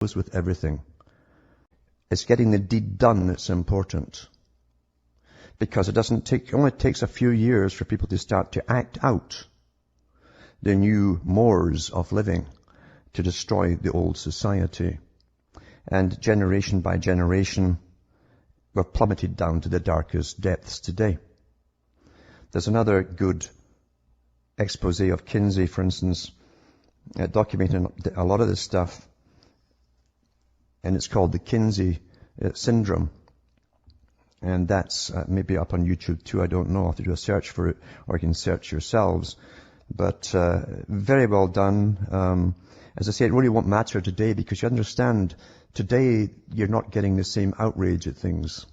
with everything. It's getting the deed done that's important. Because it only takes a few years for people to start to act out the new mores of living to destroy the old society. And generation by generation, we're plummeted down to the darkest depths today. There's another good expose of Kinsey, for instance, documenting a lot of this stuff, and it's called the Kinsey syndrome. And that's maybe up on YouTube too. I don't know. I'll have to do a search for it, or you can search yourselves. But very well done. As I say, it really won't matter today, because you understand today you're not getting the same outrage at things.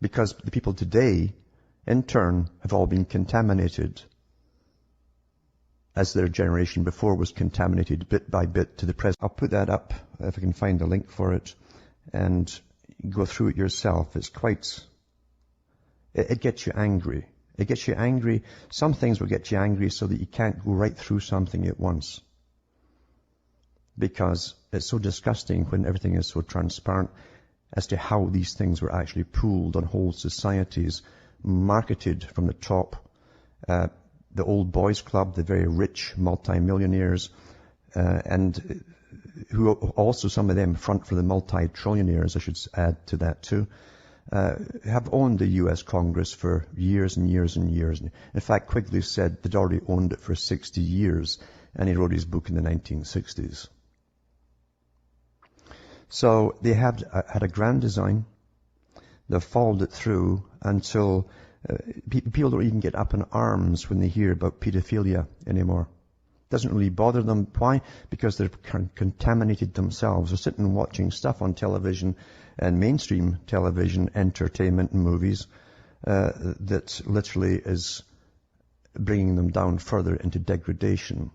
Because the people today, in turn, have all been contaminated, as their generation before was contaminated bit by bit to the present. I'll put that up if I can find a link for it, and go through it yourself. It's it gets you angry. It gets you angry. Some things will get you angry so that you can't go right through something at once. Because it's so disgusting when everything is so transparent as to how these things were actually pooled on whole societies, marketed from the top. The old boys club, the very rich multimillionaires, and who also, some of them front for the multi-trillionaires, I should add to that too, have owned the U.S. Congress for years and years and years. In fact, Quigley said they'd already owned it for 60 years, and he wrote his book in the 1960s. So they had a grand design. They've followed it through until people don't even get up in arms when they hear about pedophilia anymore. Doesn't really bother them. Why? Because they're contaminated themselves. They're sitting and watching stuff on television and mainstream television, entertainment and movies that literally is bringing them down further into degradation.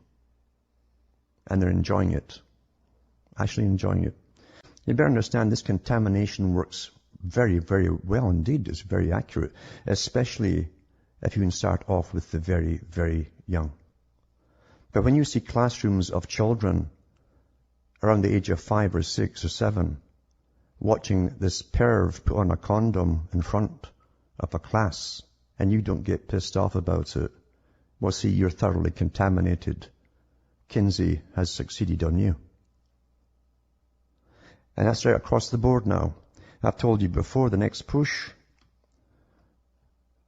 And they're enjoying it. Actually enjoying it. You better understand this contamination works very, very well indeed. It's very accurate, especially if you can start off with the very, very young. But when you see classrooms of children around the age of 5 or 6 or 7 watching this perv put on a condom in front of a class, and you don't get pissed off about it, well, see, you're thoroughly contaminated. Kinsey has succeeded on you. And that's right across the board now. I've told you before, the next push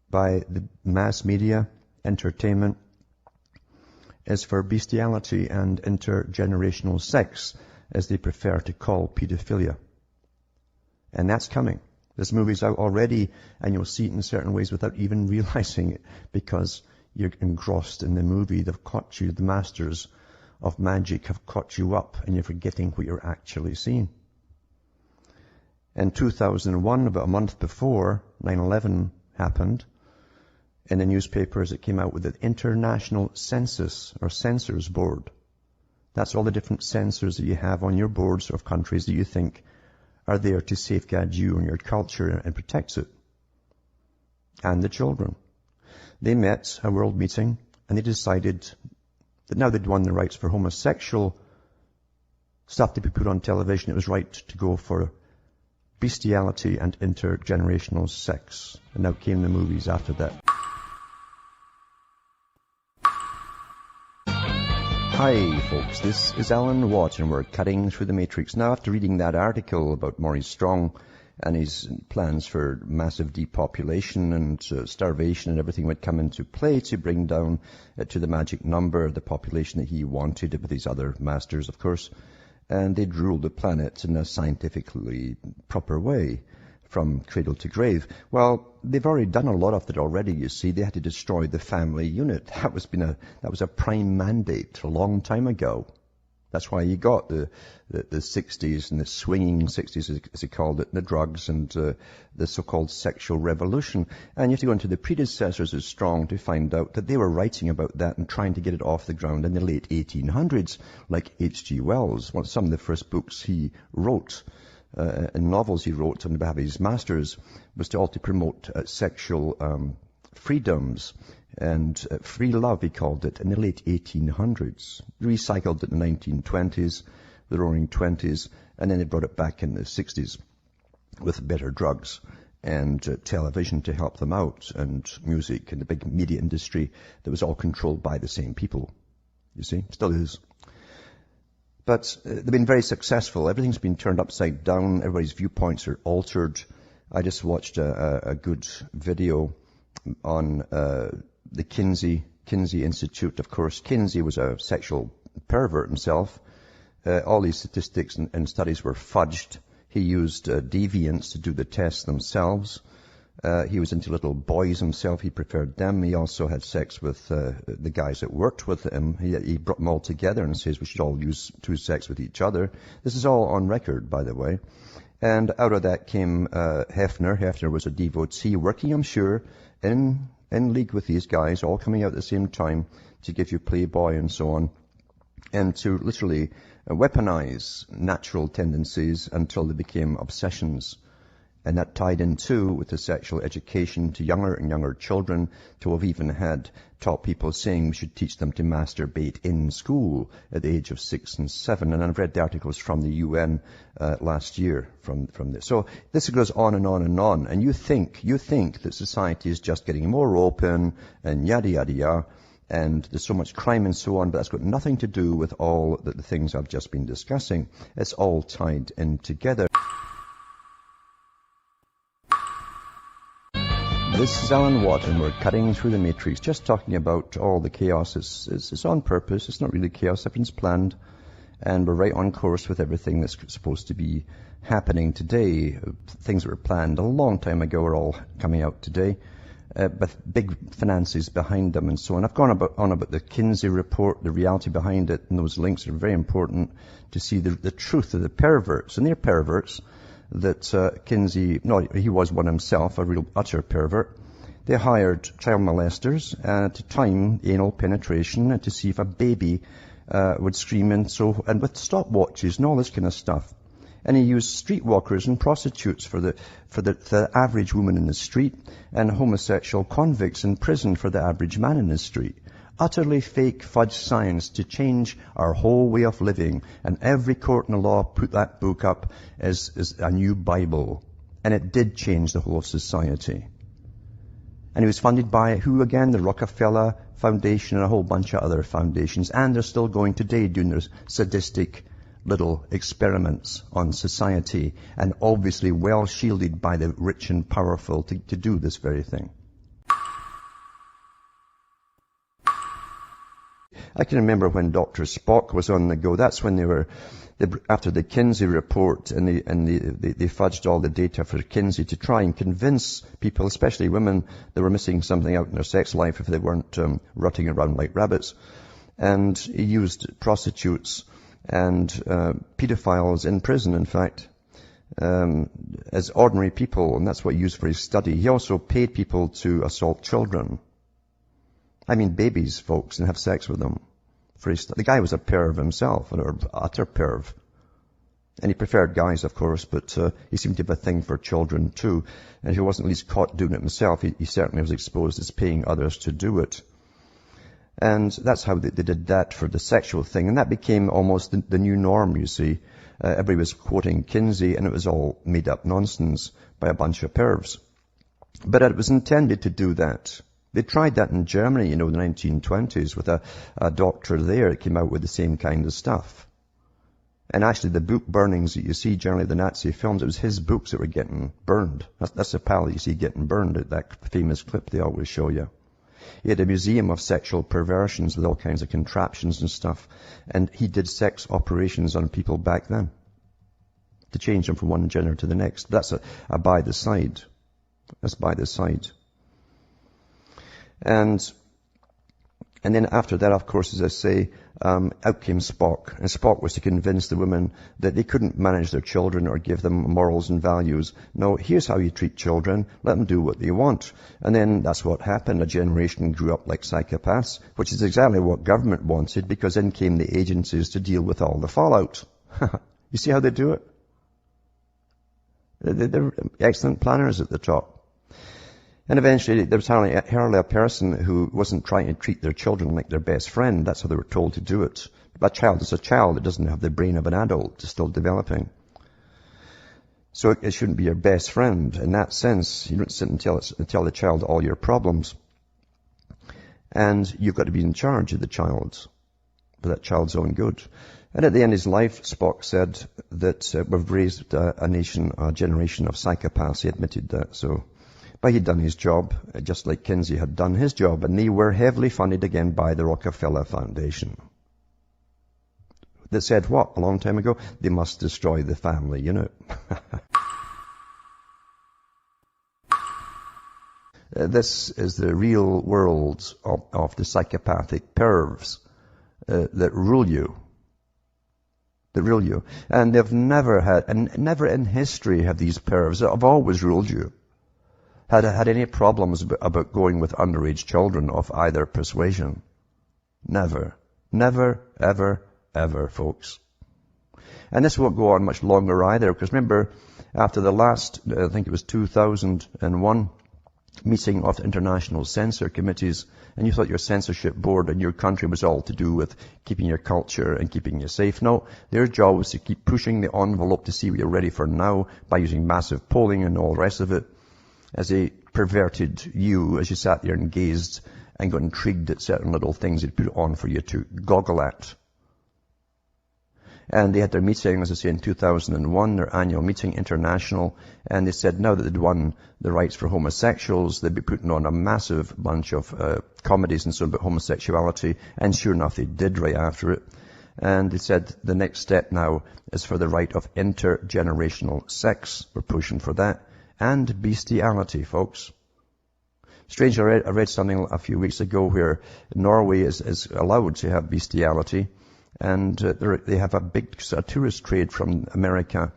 by the mass media, entertainment, is for bestiality and intergenerational sex, as they prefer to call pedophilia. And that's coming. This movie's out already, and you'll see it in certain ways without even realizing it, because you're engrossed in the movie. They've caught you. The masters of magic have caught you up, and you're forgetting what you're actually seeing. In 2001, about a month before 9/11 happened, in the newspapers it came out with the International Census or Censors Board. That's all the different censors that you have on your boards of countries that you think are there to safeguard you and your culture and protect it. And the children. They met a world meeting, and they decided that now they'd won the rights for homosexual stuff to be put on television, it was right to go for bestiality and intergenerational sex. And now came the movies after that. Hi folks, this is Alan Watt, and we're cutting through the matrix. Now, after reading that article about Maurice Strong and his plans for massive depopulation and starvation and everything would come into play to bring down to the magic number the population that he wanted with his other masters, of course, and they'd rule the planet in a scientifically proper way from cradle to grave. Well, they've already done a lot of it already, you see. They had to destroy the family unit. That was a prime mandate a long time ago. That's why you got the 60s and the swinging 60s, as they called it, and the drugs and the so-called sexual revolution. And you have to go into the predecessors of Strong to find out that they were writing about that and trying to get it off the ground in the late 1800s, like H.G. Wells. Well, some of the first books he wrote, and novels he wrote on behalf of his masters, was to all to promote sexual freedoms and free love, he called it, in the late 1800s. Recycled it in the 1920s the roaring 20s, and then they brought it back in the 60s with better drugs and television to help them out, and music and the big media industry that was all controlled by the same people. You see, still is. But they've been very successful. Everything's been turned upside down. Everybody's viewpoints are altered. I just watched a good video on the Kinsey Institute. Of course, Kinsey was a sexual pervert himself. All these statistics and studies were fudged. He used deviants to do the tests themselves. He was into little boys himself. He preferred them. He also had sex with the guys that worked with him. He brought them all together and says we should all use sex with each other. This is all on record, by the way. And out of that came Hefner. Hefner was a devotee working, I'm sure, in league with these guys, all coming out at the same time to give you Playboy and so on, and to literally weaponize natural tendencies until they became obsessions. And that tied in too with the sexual education to younger and younger children, to have even had taught people saying we should teach them to masturbate in school at the age of 6 and 7. And I've read the articles from the UN last year from this. So this goes on and on and on. And you think that society is just getting more open and yada yada yada, and there's so much crime and so on, but that's got nothing to do with all the things I've just been discussing. It's all tied in together. This is Alan Watt, and we're cutting through the matrix, just talking about all the chaos. It's on purpose. It's not really chaos. Everything's planned, and we're right on course with everything that's supposed to be happening today. Things that were planned a long time ago are all coming out today, with big finances behind them and so on. I've gone on about the Kinsey report, the reality behind it, and those links are very important to see the truth of the perverts. And they're perverts that Kinsey, no, he was one himself, a real utter pervert. They hired child molesters to time anal penetration to see if a baby would scream, and with stopwatches and all this kind of stuff. And he used streetwalkers and prostitutes for the average woman in the street, and homosexual convicts in prison for the average man in the street. Utterly fake fudge science to change our whole way of living. And every court in the law put that book up as a new Bible. And it did change the whole of society. And he was funded by who again? The Rockefeller Foundation and a whole bunch of other foundations. And they're still going today doing their sadistic little experiments on society. And obviously well shielded by the rich and powerful to do this very thing. I can remember when Dr. Spock was on the go. That's when after the Kinsey report, and they fudged all the data for Kinsey to try and convince people, especially women, they were missing something out in their sex life if they weren't rutting around like rabbits. And he used prostitutes and pedophiles in prison, in fact, as ordinary people, and that's what he used for his study. He also paid people to assault children. I mean babies, folks, and have sex with them. The guy was a perv himself, an utter perv. And he preferred guys, of course, but he seemed to have a thing for children too. And if he wasn't at least caught doing it himself, he certainly was exposed as paying others to do it. And that's how they did that for the sexual thing. And that became almost the new norm, you see. Everybody was quoting Kinsey, and it was all made-up nonsense by a bunch of pervs. But it was intended to do that. They tried that in Germany, in the 1920s, with a doctor there that came out with the same kind of stuff. And actually, the book burnings that you see, generally the Nazi films, it was his books that were getting burned. That's the pal you see getting burned, that famous clip they always show you. He had a museum of sexual perversions with all kinds of contraptions and stuff. And he did sex operations on people back then to change them from one gender to the next. That's a by the side. That's by the side. And then after that, of course, as I say, out came Spock. And Spock was to convince the women that they couldn't manage their children or give them morals and values. No, here's how you treat children. Let them do what they want. And then that's what happened. A generation grew up like psychopaths, which is exactly what government wanted, because then came the agencies to deal with all the fallout. You see how they do it? They're excellent planners at the top. And eventually there was hardly a person who wasn't trying to treat their children like their best friend. That's how they were told to do it. A child is a child. It doesn't have the brain of an adult. It's still developing. So it shouldn't be your best friend. In that sense, you don't sit and tell the child all your problems. And you've got to be in charge of the child for that child's own good. And at the end of his life, Spock said that we've raised a generation of psychopaths. He admitted that. But he'd done his job, just like Kinsey had done his job. And they were heavily funded again by the Rockefeller Foundation. That said what? A long time ago? They must destroy the family, you know. This is the real world of the psychopathic pervs that rule you. That rule you. And they've never had, and never in history have these pervs that have always ruled you had any problems about going with underage children of either persuasion. Never. Never, ever, ever, folks. And this won't go on much longer either, because remember, after the last, I think it was 2001, meeting of the international censor committees, and you thought your censorship board in your country was all to do with keeping your culture and keeping you safe. No, their job was to keep pushing the envelope to see what you're ready for now by using massive polling and all the rest of it, as they perverted you as you sat there and gazed and got intrigued at certain little things they'd put on for you to goggle at. And they had their meeting, as I say, in 2001, their annual meeting, international, and they said now that they'd won the rights for homosexuals, they'd be putting on a massive bunch of comedies and so on about homosexuality, and sure enough, they did right after it. And they said the next step now is for the right of intergenerational sex. We're pushing for that. And bestiality, folks. Strange, I read something a few weeks ago where Norway is allowed to have bestiality. And they have a big tourist trade from America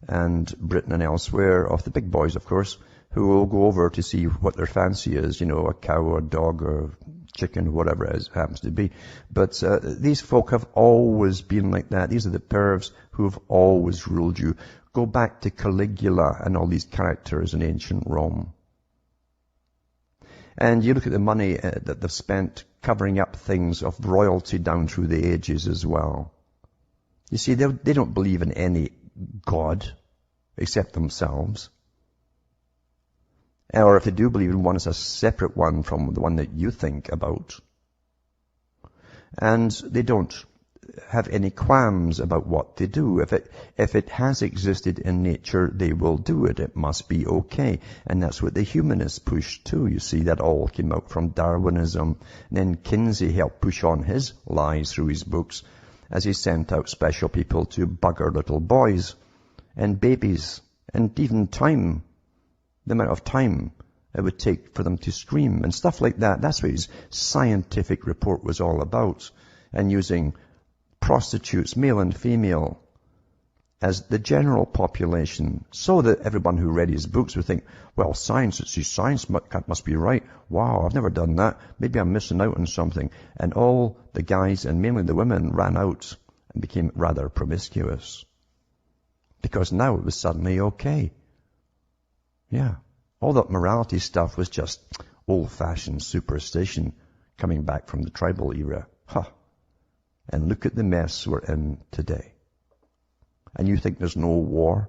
and Britain and elsewhere, of the big boys, of course, who will go over to see what their fancy is, you know, a cow or a dog or chicken, whatever it happens to be. But these folk have always been like that. These are the pervs who have always ruled you. Go back to Caligula and all these characters in ancient Rome. And you look at the money that they've spent covering up things of royalty down through the ages as well. You see, they don't believe in any God except themselves. Or if they do believe in one, it's a separate one from the one that you think about. And they don't have any qualms about what they do. If it has existed in nature, they will do it. It must be okay. And that's what the humanists pushed too. You see, that all came out from Darwinism. And then Kinsey helped push on his lies through his books as he sent out special people to bugger little boys and babies, and even time, the amount of time it would take for them to scream and stuff like that. That's what his scientific report was all about. And using prostitutes, male and female, as the general population, so that everyone who read his books would think, well, science must be right. Wow, I've never done that. Maybe I'm missing out on something. And all the guys, and mainly the women, ran out and became rather promiscuous. Because now it was suddenly okay. Yeah. All that morality stuff was just old-fashioned superstition coming back from the tribal era. Huh. And look at the mess we're in today. And you think there's no war?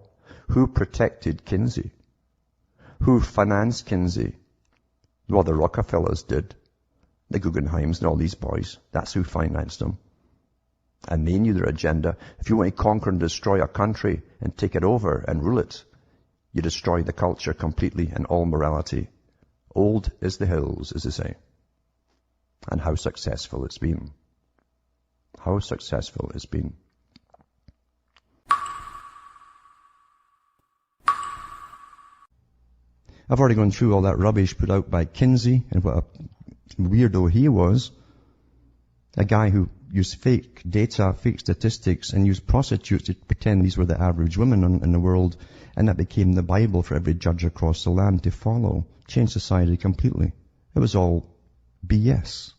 Who protected Kinsey? Who financed Kinsey? Well, the Rockefellers did. The Guggenheims and all these boys. That's who financed them. And they knew their agenda. If you want to conquer and destroy a country and take it over and rule it, you destroy the culture completely and all morality. Old is the hills, as they say. And how successful it's been. How successful it's been. I've already gone through all that rubbish put out by Kinsey, and what a weirdo he was. A guy who used fake data, fake statistics, and used prostitutes to pretend these were the average women in the world, and that became the Bible for every judge across the land to follow. Changed society completely. It was all BS.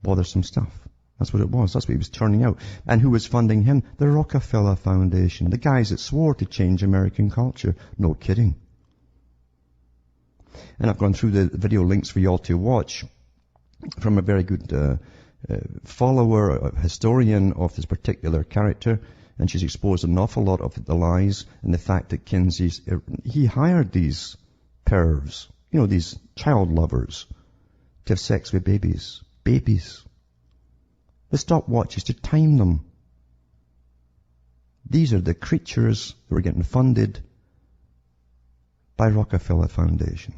Bothersome stuff. That's what it was. That's what he was turning out. And who was funding him? The Rockefeller Foundation. The guys that swore to change American culture. No kidding. And I've gone through the video links for you all to watch from a very good follower, a historian of this particular character, and she's exposed an awful lot of the lies and the fact that he hired these pervs, these child lovers, to have sex with babies. Babies. The stopwatch is to time them. These are the creatures that were getting funded by Rockefeller Foundation.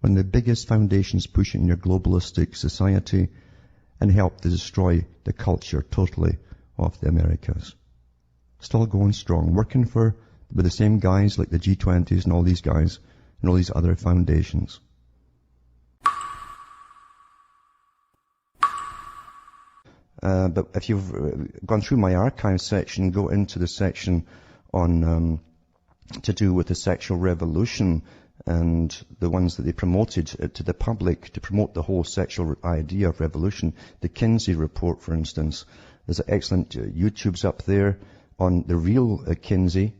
One of the biggest foundations pushing your globalistic society and help to destroy the culture totally of the Americas. Still going strong, working with the same guys like the G20s and all these guys and all these other foundations. But if you've gone through my archive section, go into the section on to do with the sexual revolution and the ones that they promoted to the public to promote the whole sexual idea of revolution. The Kinsey report, for instance. There's excellent YouTubes up there on the real Kinsey,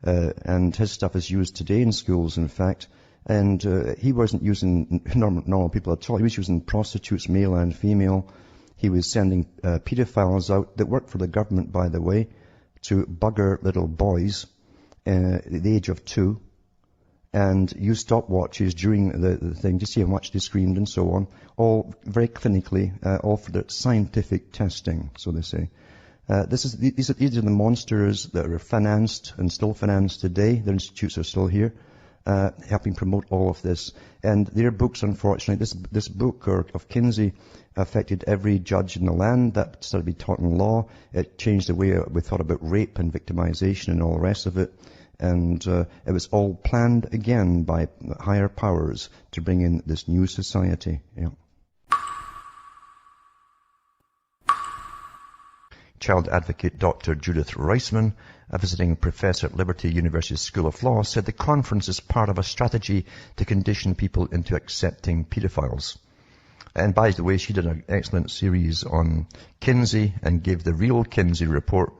and his stuff is used today in schools, in fact. And he wasn't using normal people at all. He was using prostitutes, male and female. He was sending pedophiles out that worked for the government, by the way, to bugger little boys at the age of 2 and use stopwatches during the thing to see how much they screamed and so on, all very clinically, all for the scientific testing, so they say. These are the monsters that are financed and still financed today. Their institutes are still here, helping promote all of this. And their books, unfortunately, this book of Kinsey affected every judge in the land that started to be taught in law. It changed the way we thought about rape and victimization and all the rest of it. And it was all planned again by higher powers to bring in this new society. Yeah. Child advocate Dr. Judith Reisman, a visiting professor at Liberty University School of Law, said the conference is part of a strategy to condition people into accepting pedophiles. And by the way, she did an excellent series on Kinsey and gave the real Kinsey report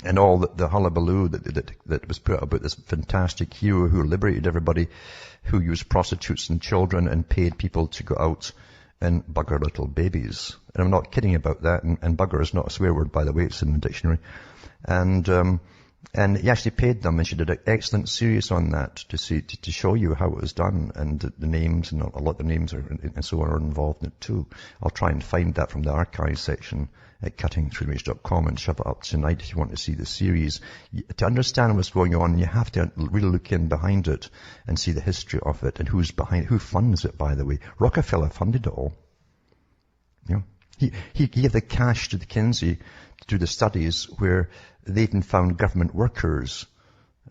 and all the hullabaloo that was put about this fantastic hero who liberated everybody, who used prostitutes and children and paid people to go out and bugger little babies. And I'm not kidding about that. And bugger is not a swear word, by the way. It's in the dictionary. And he actually paid them, and she did an excellent series on that to show you how it was done, and the names, and a lot of the names and so on are involved in it too. I'll try and find that from the archive section at cuttingthroughtheimage.com and shove it up tonight if you want to see the series. To understand what's going on, you have to really look in behind it and see the history of it and who funds it, by the way. Rockefeller funded it all. You know, he gave the cash to the Kinsey to do the studies where they even found government workers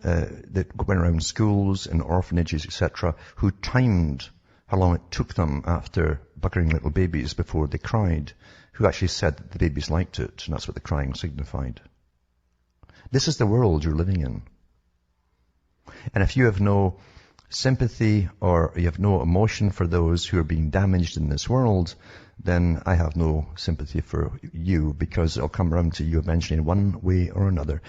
that went around schools and orphanages, etc., who timed how long it took them after buggering little babies before they cried, who actually said that the babies liked it, and that's what the crying signified. This is the world you're living in. And if you have no sympathy or you have no emotion for those who are being damaged in this world, then I have no sympathy for you, because it'll come around to you eventually in one way or another.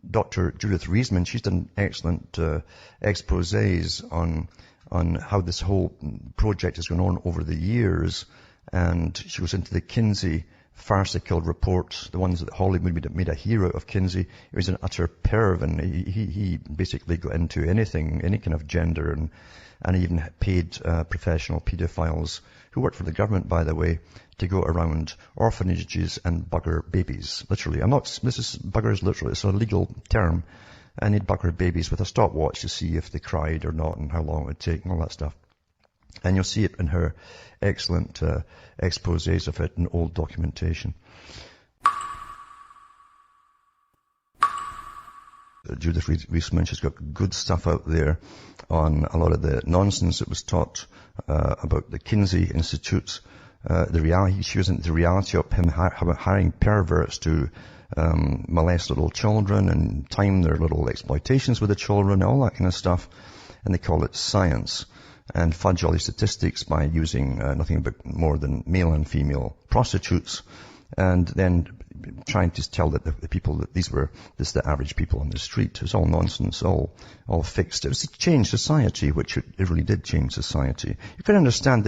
Dr. Judith Reisman, she's done excellent exposés on how this whole project has gone on over the years, and she goes into the Kinsey farcical report, the ones that Hollywood made a hero of Kinsey. He was an utter perv, and he basically got into anything, any kind of gender, and he even paid professional pedophiles who worked for the government, by the way, to go around orphanages and bugger babies. Literally. Bugger is literal. It's a legal term. And he'd bugger babies with a stopwatch to see if they cried or not and how long it would take and all that stuff. And you'll see it in her excellent exposés of it in old documentation. Judith Reisman, she's got good stuff out there on a lot of the nonsense that was taught about the Kinsey Institute. She was into the reality of him hiring perverts to molest little children and time their little exploitations with the children, all that kind of stuff. And they call it science, and fudge all these statistics by using nothing but more than male and female prostitutes and then trying to tell that the people that these were just the average people on the street. It was all nonsense, all fixed. It was to change society, which it really did change society. You can understand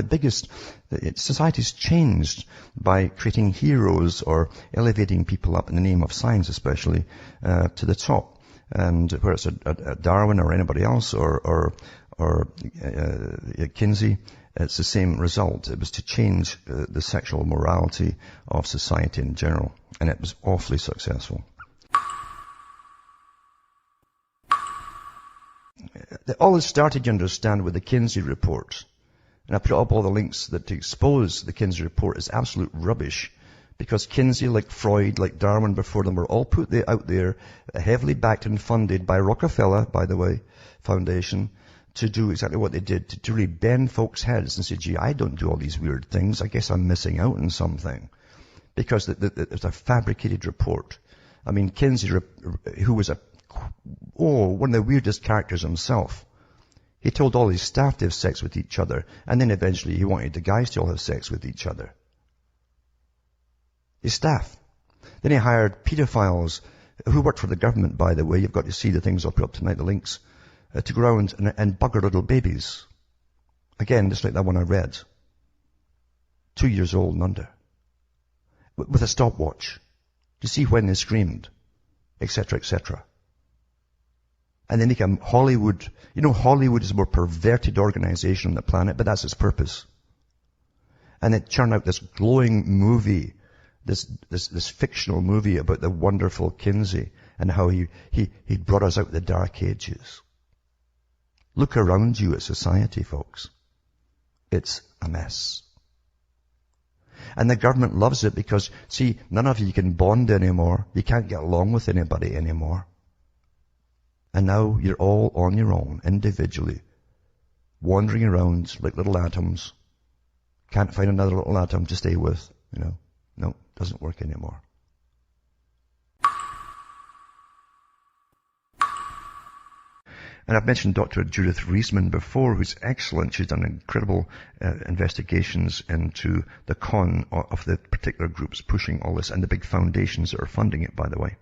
society's changed by creating heroes or elevating people up in the name of science, especially to the top. And whether it's a Darwin or anybody else or Kinsey, it's the same result. It was to change the sexual morality of society in general. And it was awfully successful. All this started, you understand, with the Kinsey report. And I put up all the links that to expose the Kinsey report is absolute rubbish. Because Kinsey, like Freud, like Darwin before them, were all put out there, heavily backed and funded by Rockefeller, by the way, Foundation, to do exactly what they did, to really bend folks' heads and say, gee, I don't do all these weird things. I guess I'm missing out on something. Because it's a fabricated report. I mean, Kinsey, who was one of the weirdest characters himself, he told all his staff to have sex with each other, and then eventually he wanted the guys to all have sex with each other. His staff. Then he hired pedophiles, who worked for the government, by the way. You've got to see the things I'll put up tonight, the links, to go around and bugger little babies. Again, just like that one I read. 2 years old and under. With a stopwatch. To see when they screamed. Etc., etc. And they make a Hollywood. You know, Hollywood is a more perverted organization on the planet, but that's its purpose. And it churned out this glowing movie, this fictional movie about the wonderful Kinsey and how he brought us out of the dark ages. Look around you at society, folks. It's a mess. And the government loves it because, see, none of you can bond anymore. You can't get along with anybody anymore. And now you're all on your own, individually, wandering around like little atoms. Can't find another little atom to stay with, you know. No, doesn't work anymore. And I've mentioned Dr. Judith Reisman before, who's excellent. She's done incredible investigations into the con of the particular groups pushing all this and the big foundations that are funding it, by the way.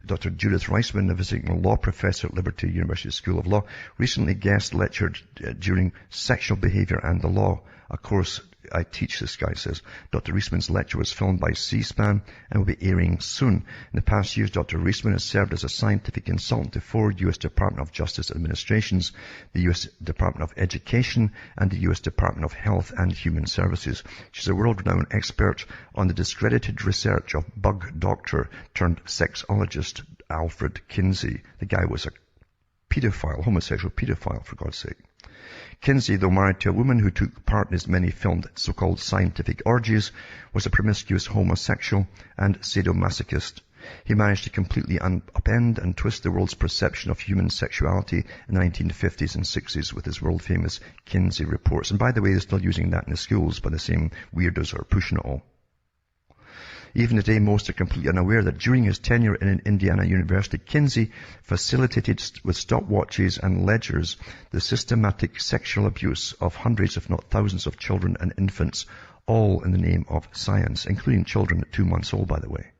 Dr. Judith Reisman, a visiting law professor at Liberty University School of Law, recently guest lectured during Sexual Behavior and the Law, a course I teach, this guy says. Dr. Reisman's lecture was filmed by C-SPAN and will be airing soon. In the past years, Dr. Reisman has served as a scientific consultant to 4 U.S. Department of Justice administrations, the U.S. Department of Education, and the U.S. Department of Health and Human Services. She's a world-renowned expert on the discredited research of bug doctor turned sexologist Alfred Kinsey. The guy was a pedophile, homosexual pedophile, for God's sake. Kinsey, though married to a woman who took part in his many filmed so-called scientific orgies, was a promiscuous homosexual and sadomasochist. He managed to completely upend and twist the world's perception of human sexuality in the 1950s and 60s with his world-famous Kinsey reports. And by the way, they're still using that in the schools by the same weirdos who are pushing it all. Even today, most are completely unaware that during his tenure in Indiana University, Kinsey facilitated with stopwatches and ledgers the systematic sexual abuse of hundreds, if not thousands, of children and infants, all in the name of science, including children at 2 months old, by the way.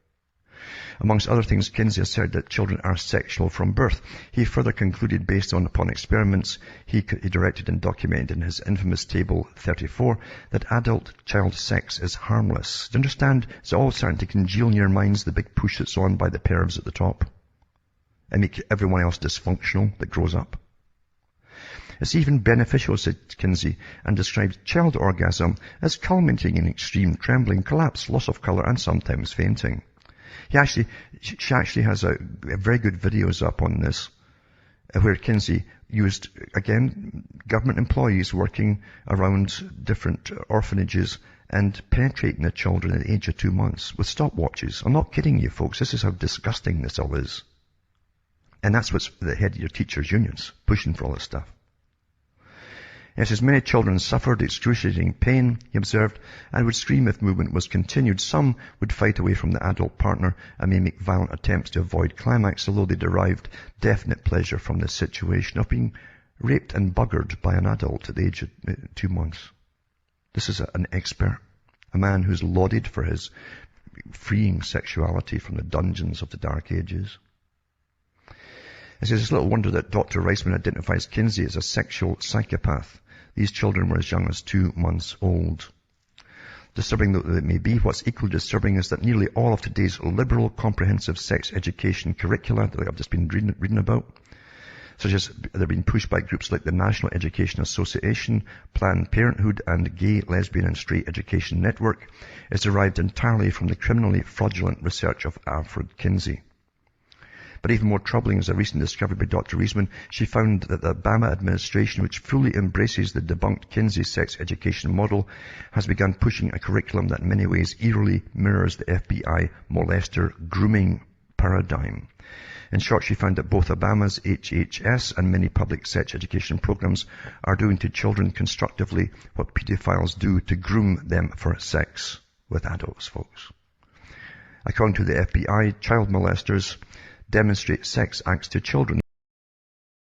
Amongst other things, Kinsey asserted that children are sexual from birth. He further concluded, based upon experiments he directed and documented in his infamous Table 34, that adult child sex is harmless. Do you understand? It's all starting to congeal in your minds, the big push that's on by the pervs at the top, and make everyone else dysfunctional that grows up. It's even beneficial, said Kinsey, and described child orgasm as culminating in extreme trembling, collapse, loss of colour, and sometimes fainting. She actually has a very good videos up on this, where Kinsey used, again, government employees working around different orphanages and penetrating the children at the age of 2 months with stopwatches. I'm not kidding you, folks. This is how disgusting this all is. And that's what's the head of your teachers' unions, pushing for all this stuff. It says many children suffered excruciating pain, he observed, and would scream if movement was continued. Some would fight away from the adult partner and may make violent attempts to avoid climax, although they derived definite pleasure from the situation of being raped and buggered by an adult at the age of 2 months. This is an expert, a man who's lauded for his freeing sexuality from the dungeons of the Dark Ages. It says, it's little wonder that Dr. Reisman identifies Kinsey as a sexual psychopath. These children were as young as 2 months old. Disturbing though it may be, what's equally disturbing is that nearly all of today's liberal comprehensive sex education curricula that I've just been reading about, such as they're being pushed by groups like the National Education Association, Planned Parenthood, and Gay, Lesbian and Straight Education Network, is derived entirely from the criminally fraudulent research of Alfred Kinsey. But even more troubling is a recent discovery by Dr. Reisman. She found that the Obama administration, which fully embraces the debunked Kinsey sex education model, has begun pushing a curriculum that in many ways eerily mirrors the FBI molester grooming paradigm. In short, she found that both Obama's HHS and many public sex education programs are doing to children constructively what pedophiles do to groom them for sex with adults, folks. According to the FBI, child molesters demonstrate sex acts to children